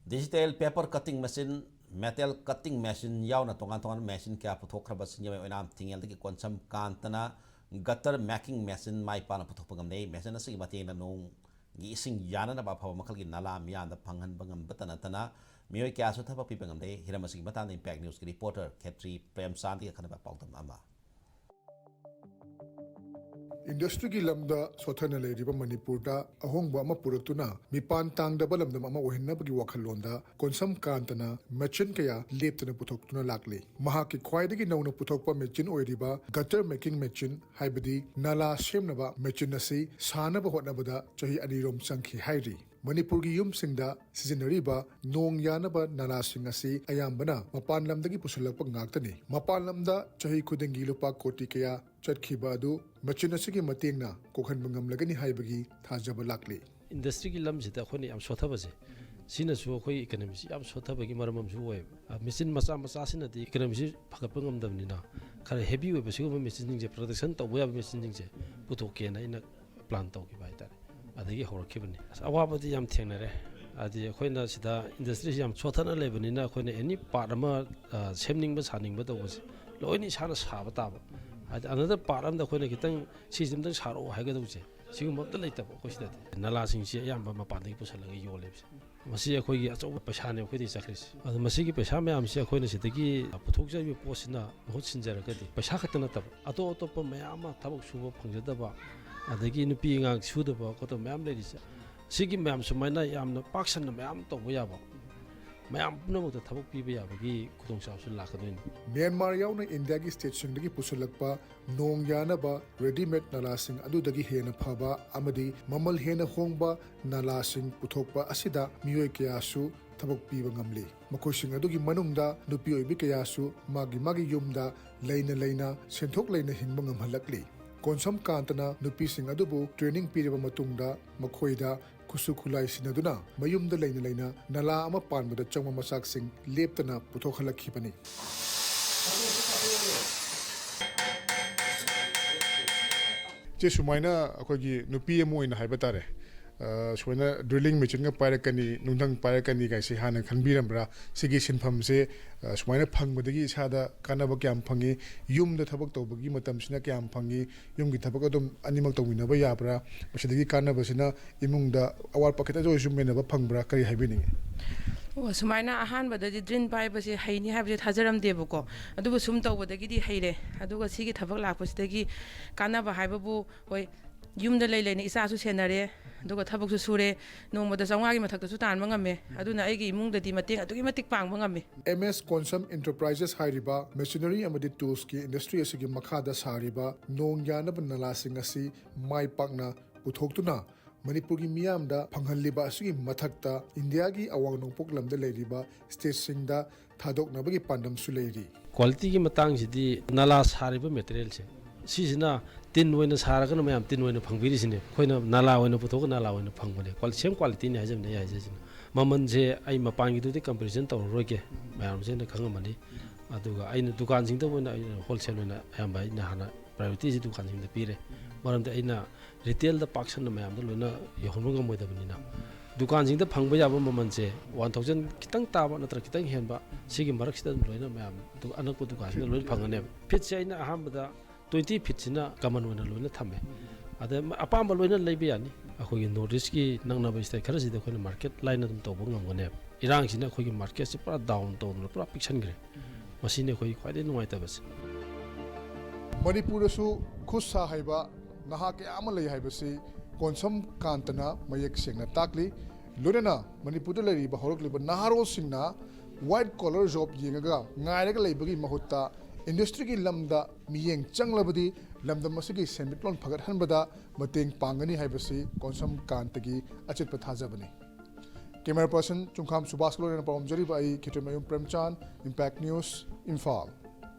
digital paper cutting machine metal cutting machine yauna tongan machine kya puthokraba sinjame oinam tingel ki konsam kantana gutter making machine mai pana puthopagam nei machine asigi matena nong gi ising yana na ba phaw makal gi nala miya da phangan bangam batana tana mioi kya su thapa pi bangam nei hiramasi batana impact news ki reporter Khetri Prem Santi khana ba pawdam ama industry ki lamda sothana leiriba manipur da ahongba ama puratuna mipan tangdaba lamdam ama ohinnabagi wakhalonda konsam kantana machine kaya leptana puthokuna lakle mahaki khwaidagi nauna puthokpa machine oiriba gutter making machine haibadi nala semnaba machine asi sanaba hotnabada chahi anirom sangkhi hairi manipur gi yum singda sizinariba nong yanaba nala sing asi ayambana mapan lamdagi pusulakpa ngaktani mapan lamda chahi khudengi lupa koti kaya chatkhiba adu machine asigi matengna kokhan bangam lagani haibagi thajaba lakle industry ki lam jita khoni am sothabase sina su khoi economy si am sothabagi maramam su we machine macha sina di economy si phakap ngam damni na khare heavy we basi go machine ning je production to we machine ning je puthok ke na ina plan to ki bai tare adagi horakhibani awabadi yam thengnare adi khoina sida industry yam sothana lebani na khoina any part ama semning ba saning ba to basi loini sana saba taba another part am da khoina kitang system tang saro haiga duje sigum mabda leitaba khoisida nala sing si yam ba mapan gi pusalaga yole masi khoi gi acho paisa ne khoi di sakris adu masi gi paisa me am si khoina sidagi puthok jai posina hot sinjara ka di paisa khatna tab ato to pa me ama thabok suba phangjada ba adagi nupi ngang sudaba ko to me am le disa sigi me am sumaina yamna paksan me am to ya ba mayam punamu ta thabok piba yabagi khudong sa su lakadin Myanmar yauna India gi state sing dagi pusulakpa nong yana ba ready made nala sing adu dagi hena phaba amadi mamal hena hongba nala sing puthokpa asida mioi kya su thabok piba ngamle makoi sing adu gi manungda nupi oibi kya su magi yumda leina senthok leina hingba ngamhalakli konsam kantana nupi sing adubu training piriba matungda makhoida kusu khulai sinaduna mayumda leina nala ama panbada changma masak sing leptana puthokhalakkhibani je sumaina akogi nupi amoina haibatare soina drilling machine nga pairakani nungdang pairakani gaisi hana khanbirambra sigi sinpham se sumaina phangbadagi sada kanaba kyam phangi yumda thabak tawbagi matam sina kyam phangi yumgi thabak adum animak tawminaba yabra masidagi kanaba sina imungda awar paketa jo summenaba phangbra kari haibini sumaina ahanbadadi drin paibase haini habje thajaramdebako adubu sum tawbadagi di haire aduga sigi thabak lakpasidagi kanaba haibabu hoi yumda leina isasu senare aduga thabaksu sure nongmada jawngagi mathaktasu tanba ngame aduna aigi imungdadi mateng adugi matik pangba ngame MS Consum Enterprises hairiba machinery amadi tools ki industry asigi makhada sariba nong yanaba nala sing asi mai pakna puthoktuna Manipur gi miyamda phanghalliba asigi mathakta India gi awang nongpok lamda leiriba state singda thadoknabagi pandam su leiri quality gi matang sidi nala sariba material se sisina tin oina saragana mayam tin oina phangbiri sine khoina nala oina puthok nala oina phangbane same quality ni hajam ne hajajina maman je ai mapangi du comparison taw roge mayam je na khangamani aduga aina dukan sing da oina wholesale oina ayam bai na hana priority ji dukan sing da pire maram da aina retail da paksan na mayam da loina yahonba ngamoi da banina dukan sing da phangba yaba maman je 1000 kitang taba natra kitang henba sigi marak sida loina mayam du anak dukan sing loina phangane fit se aina ahamba 20 feet sina common wana loina thame ada apamba loina leibe yani akhogi notice ki nangna ba stai khara sida khona market line adum to bangam gone irang sina akhogi market se pura down to pura picture gre masine khoi khwai nuai ta bas Manipur su khusa haiba naha ke amalai haibasi konsam kantana mayek sengna takli lorena Manipur da lari ba horok liba naharo singna white collar job yengaga ngairaga leibagi mahutta industry ki lamda miyeng changlabadi lamda masigi semitlon phagat hanbada mateng pangani haibasi konsam kantagi achit pathajabani camera person chungkham subhash lorena pawam jari ba ai Khetri Premchand Impact News Imphal